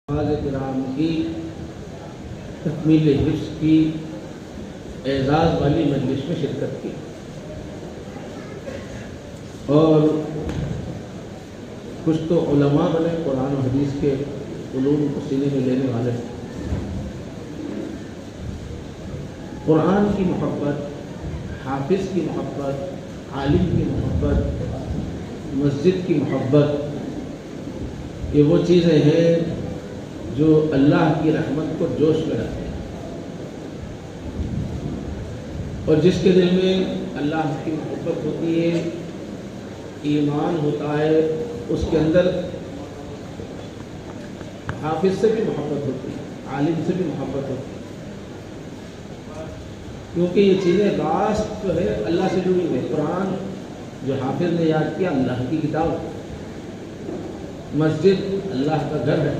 کرام کی تکمیل حفظ کی اعزاز والی مجلس میں شرکت کی اور کچھ تو علماء بنے، قرآن و حدیث کے علوم کو سینے میں لینے والے، قرآن کی محبت، حافظ کی محبت، عالم کی محبت، مسجد کی محبت، یہ وہ چیزیں ہیں جو اللہ کی رحمت کو جوش میں رکھتے ہیں، اور جس کے دل میں اللہ کی محبت ہوتی ہے، ایمان ہوتا ہے، اس کے اندر حافظ سے بھی محبت ہوتی ہے، عالم سے بھی محبت ہوتی ہے، کیونکہ یہ چیزیں راست جو ہے اللہ سے جڑی ہوئی ہے۔ قرآن جو حافظ نے یاد کیا، اللہ کی کتاب ہے، مسجد اللہ کا گھر ہے،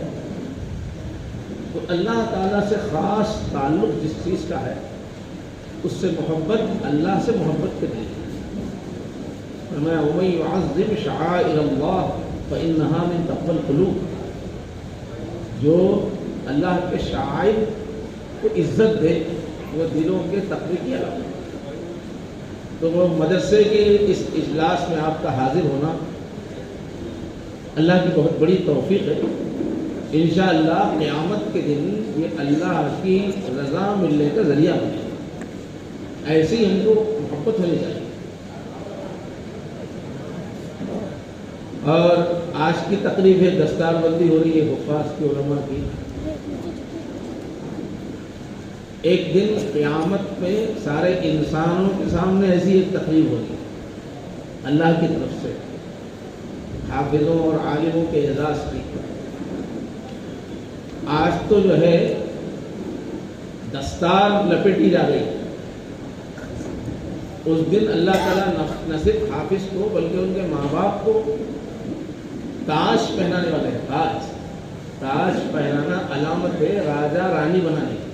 تو اللہ تعالیٰ سے خاص تعلق جس چیز کا ہے اس سے محبت اللہ سے محبت کے لیے فرمایا وَمَن يُعَظِّمْ شَعَائِرَ اللَّهِ فَإِنَّهَا مِن تَقْوَى الْقُلُوبِ، جو اللہ کے شعائر کو عزت دے وہ دلوں کے تقوی کی علامت۔ تو وہ مدرسے کے اس اجلاس میں آپ کا حاضر ہونا اللہ کی بہت بڑی توفیق ہے۔ انشاءاللہ قیامت کے دن یہ اللہ کی رضا ملنے کا ذریعہ بنے، ایسی ہم کو محبت ہونی چاہیے۔ اور آج کی تقریب ہے، دستار بندی ہو رہی ہے حفاظ کے علماء کی۔ ایک دن قیامت میں سارے انسانوں کے سامنے ایسی ایک تقریب ہوگی اللہ کی طرف سے، حافظوں اور عالموں کے اعزاز کی۔ آج تو جو ہے دستار لپیٹی جا رہی، اس دن اللہ تعالیٰ نہ صرف حافظ کو بلکہ ان کے ماں باپ کو تاج پہنانے والے ہیں۔ تاج پہنانا علامت ہے راجا رانی بنانے کی۔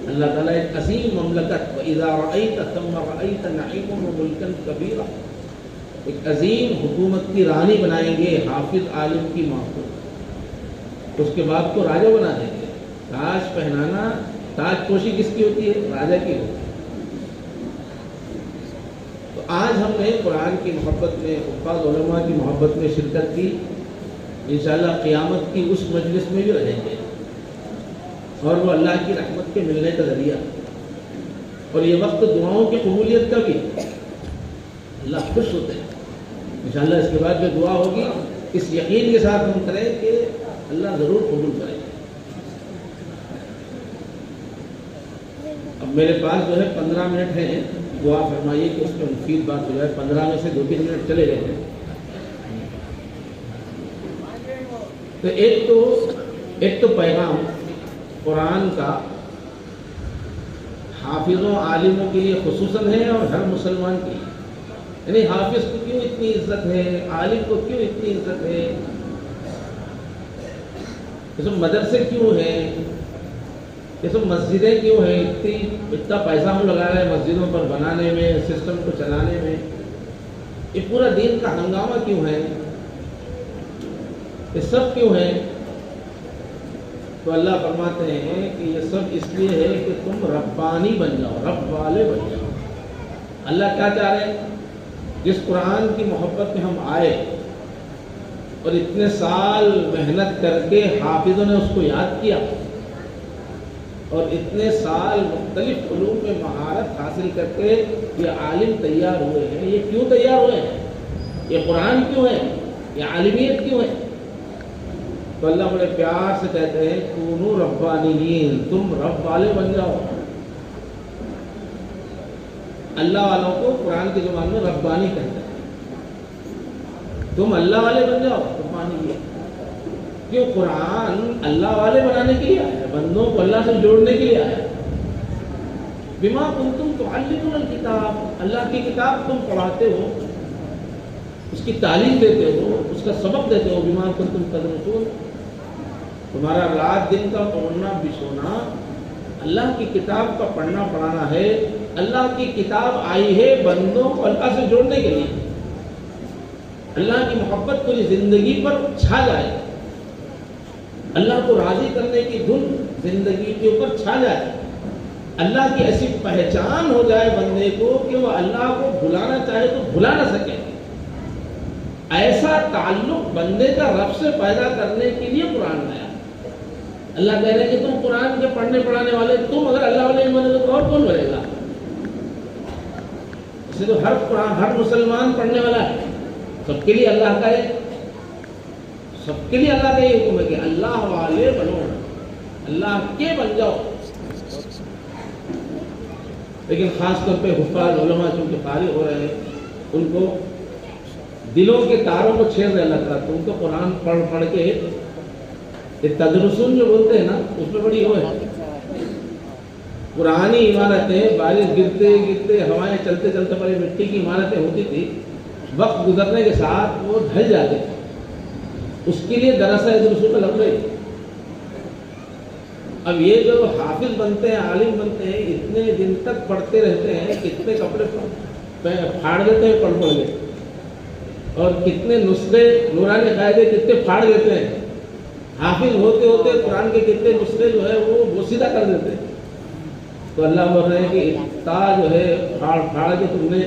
اللہ تعالیٰ ایک عظیم مملکت وَإِذَا رَأَيْتَ ثَمَّ رَأَيْتَ نَعِيمًا وَمُلْكًا كَبِيرًا، ایک عظیم حکومت کی رانی بنائیں گے حافظ عالم کی ماں کو، اس کے بعد کو راجا بنا دیں گے۔ تاج پہنانا، تاج پوشی کس کی ہوتی ہے؟ راجا کی ہوتی ہے۔ تو آج ہم نے قرآن کی محبت میں، حفاظ علماء کی محبت میں شرکت کی، انشاءاللہ قیامت کی اس مجلس میں بھی رہیں گے، اور وہ اللہ کی رحمت کے ملنے کا ذریعہ، اور یہ وقت دعاؤں کی قبولیت کا بھی، اللہ خوش ہوتے ہیں۔ انشاءاللہ اس کے بعد جو دعا ہوگی اس یقین کے ساتھ ہم کریں کہ اللہ ضرور قبول کرے گا۔ اب میرے پاس جو ہے 15 منٹ ہیں، دعا فرمائیے کہ اس میں مفید بات ہو جائے۔ 15 میں سے 2-3 منٹ چلے گئے ہیں، تو ایک تو پیغام قرآن کا حافظوں عالموں کے لیے خصوصاً ہے اور ہر مسلمان کے لیے، یعنی حافظ کو کیوں اتنی عزت ہے، عالم کو کیوں اتنی عزت ہے، یہ سب مدرسے کیوں ہیں، یہ سب مسجدیں کیوں ہیں، اتنا پیسہ ہم لگا رہے ہیں مسجدوں پر بنانے میں، سسٹم کو چلانے میں، یہ پورا دین کا ہنگامہ کیوں ہے، یہ سب کیوں ہے؟ تو اللہ فرماتے ہیں کہ یہ سب اس لیے ہے کہ تم ربانی بن جاؤ، رب والے بن جاؤ۔ اللہ کیا چاہ رہے ہیں؟ جس قرآن کی محبت میں ہم آئے اور اتنے سال محنت کر کے حافظوں نے اس کو یاد کیا، اور اتنے سال مختلف علوم میں مہارت حاصل کر کے یہ عالم تیار ہوئے ہیں، یہ کیوں تیار ہوئے ہیں؟ یہ قرآن کیوں ہے؟ یہ عالمیت کیوں ہے؟ تو اللہ بڑے پیار سے کہتے ہیں کونوا ربانیین، تم رب والے بن جاؤ۔ اللہ والوں کو قرآن کی زبان میں ربانی کہتے ہیں، تم اللہ والے بن جاؤ، ربانی ہے کیوں؟ قرآن اللہ والے بنانے کے لیے آیا ہے، بندوں کو اللہ سے جوڑنے کے لیے آیا ہے۔ بما کنتم تعلمون الکتاب، اللہ کی کتاب تم پڑھاتے ہو، اس کی تعلیم دیتے ہو، اس کا سبق دیتے ہو۔ بما کنتم تدرسون، تمہارا رات دن کا پڑھنا بچھونا اللہ کی کتاب کا پڑھنا پڑھانا ہے۔ اللہ کی کتاب آئی ہے بندوں کو اللہ سے جوڑنے کے لیے، اللہ کی محبت پوری زندگی پر چھا جائے، اللہ کو راضی کرنے کی دھن زندگی کے اوپر چھا جائے، اللہ کی ایسی پہچان ہو جائے بندے کو کہ وہ اللہ کو بھلانا چاہے تو بھلا نہ سکے، ایسا تعلق بندے کا رب سے پیدا کرنے کے لیے قرآن آیا۔ اللہ کہہ رہے ہیں کہ تم قرآن کے پڑھنے پڑھانے والے، تم اگر اللہ والے نہیں بنے تو اور کون بنے گا؟ اسے تو ہر مسلمان پڑھنے والا ہے، سب کے لیے اللہ کا ہے، سب کے لیے اللہ کا یہ حکم ہے کہ اللہ والے بنو، اللہ کے بن جاؤ۔ لیکن خاص طور پہ حفاظ علماء چونکہ فارغ ہو رہے ہیں، ان کو دلوں کے تاروں کو چھیڑ رہے اللہ تعالیٰ، تو ان کو قرآن پڑھ پڑھ کے یہ تدرسون جو بولتے ہیں نا، اس میں بڑی وہ ہے، پرانی عمارتیں بارش گرتے گرتے ہوائیں چلتے چلتے بڑی مٹی کی عمارتیں ہوتی تھی، وقت گزرنے کے ساتھ وہ ڈھل جاتے تھے، اس کے لیے دراصل رسول لگ رہی۔ اب یہ جو حافظ بنتے ہیں، عالم بنتے ہیں، اتنے دن تک پڑھتے رہتے ہیں، کتنے کپڑے پھاڑ دیتے ہیں پڑھ کے، اور کتنے نسخے نورانی قاعدے کتنے پھاڑ دیتے ہیں، حافظ ہوتے ہوتے قرآن کے کتنے نسخے جو ہے وہ بوسیدہ کر دیتے ہیں۔ تو اللہ بول رہے ہیں کہ اتنا جو ہے پھاڑ کے تم نے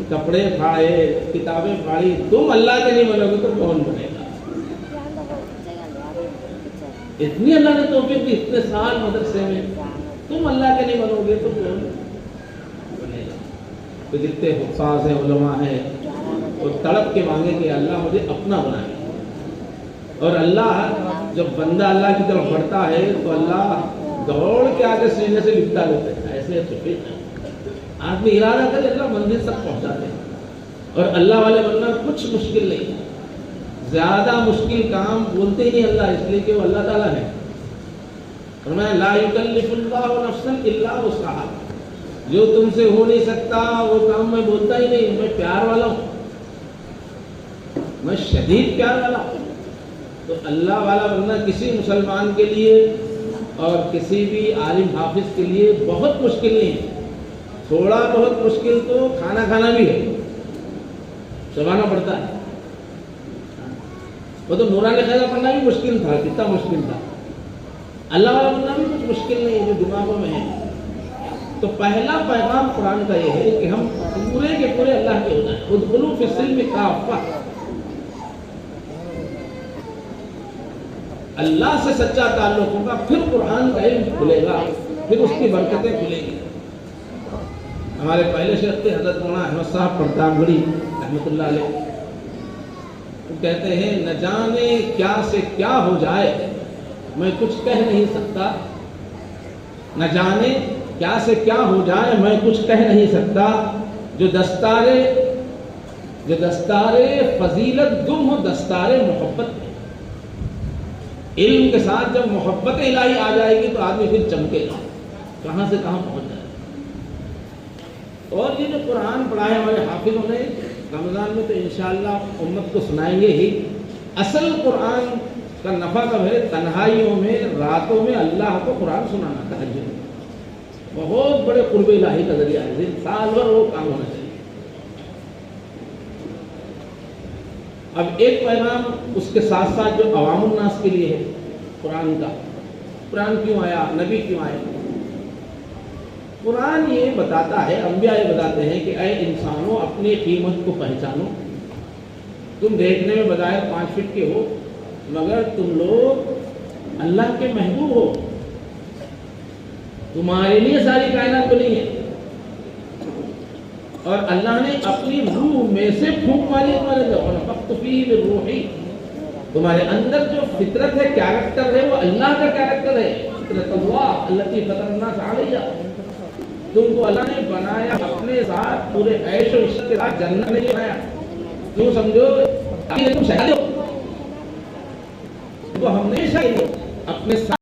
کپڑے پھاڑے، کتابیں پھاڑی، تم اللہ کے نہیں بنو گے تو کون بنے گا؟ اتنی اللہ نے توفیق دی، اتنے سال مدرسے میں، تم اللہ کے نہیں بنو گے تو کون بنے گا؟ تو جتنے حفاظ ہیں، علماء ہیں، وہ تڑپ کے مانگے کہ اللہ مجھے اپنا بنائے۔ اور اللہ جب بندہ اللہ کی طرف بڑھتا ہے تو اللہ دوڑ کے آگے سینے سے لپٹا لیتے ہیں، ایسے توفیق ہے۔ آدمی ارادہ کرے اللہ منزل تک پہنچاتے ہیں، اور اللہ والے بننا کچھ مشکل نہیں، زیادہ مشکل کام بولتے ہی نہیں اللہ، اس لیے کہ وہ اللہ تعالیٰ ہے۔ فرمایا لا یکلف اللہ نفسا الا وسعها، جو تم سے ہو نہیں سکتا وہ کام میں بولتا ہی نہیں، میں پیار والا ہوں، میں شدید پیار والا ہوں۔ تو اللہ والا بننا کسی مسلمان کے لیے اور کسی بھی عالم حافظ کے لیے بہت مشکل نہیں ہے، تھوڑا بہت مشکل تو کھانا بھی ہے، چبانا پڑتا ہے۔ وہ تو نورانی قاعدہ پڑھنا بھی مشکل تھا، کتنا مشکل تھا، اللہ والا بننا بھی کچھ مشکل نہیں ہے جو دماغوں میں ہے۔ تو پہلا پیغام قرآن کا یہ ہے کہ ہم پورے کے پورے اللہ کے ہو جائیں، ادخلوا فی السلم کافہ، اللہ سے سچا تعلق ہوگا، پھر قرآن کا علم کھلے گا، پھر اس کی برکتیں کھلے گی۔ ہمارے پہلے شیخ تھے حضرت مولانا احمد صاحب پرتاگڑی رحمۃ اللہ علیہ، وہ کہتے ہیں نہ جانے کیا سے کیا ہو جائے میں کچھ کہہ نہیں سکتا، نہ جانے کیا سے کیا ہو جائے میں کچھ کہہ نہیں سکتا، جو دستارے فضیلت گم ہو دستارے محبت میں۔ علم کے ساتھ جب محبت الہی آ جائے گی تو آدمی پھر چمکے گا، کہاں سے کہاں پہنچ جائے۔ اور یہ جو قرآن پڑھا ہے ہمارے حافظوں نے رمضان میں، تو انشاءاللہ امت کو سنائیں گے ہی۔ اصل قرآن کا نفع کب ہے؟ تنہائیوں میں، راتوں میں اللہ کو قرآن سنانا، تہجد میں بہت بڑے قرب الہی کا ذریعہ ہے، سال بھر وہ کام ہونا چاہیے۔ اب ایک پیغام اس کے ساتھ ساتھ جو عوام الناس کے لیے ہے قرآن کا، قرآن کیوں آیا، نبی کیوں آئے؟ قرآن یہ بتاتا ہے، انبیاء یہ بتاتے ہیں کہ اے انسانوں اپنی قیمت کو پہچانو، تم دیکھنے میں بظاہر 5 فٹ کے ہو مگر تم لوگ اللہ کے محبوب ہو، تمہارے لیے ساری کائنات بنی ہے، اور اللہ نے اپنی روح میں سے پھونک ماری تمہارے اندر، ونفخت فیہ من روحی، تمہارے اندر جو فطرت ہے، کیریکٹر ہے، وہ اللہ کا کیریکٹر ہے، فطرت اللہ التی فطر الناس علیہا، تم کو اللہ نے بنایا اپنے ساتھ، پورے عیش و عشرت کے ساتھ، جنت نہیں بنایا، کیوں سمجھو تم شہید ہو، تو ہم نے شہید اپنے ساتھ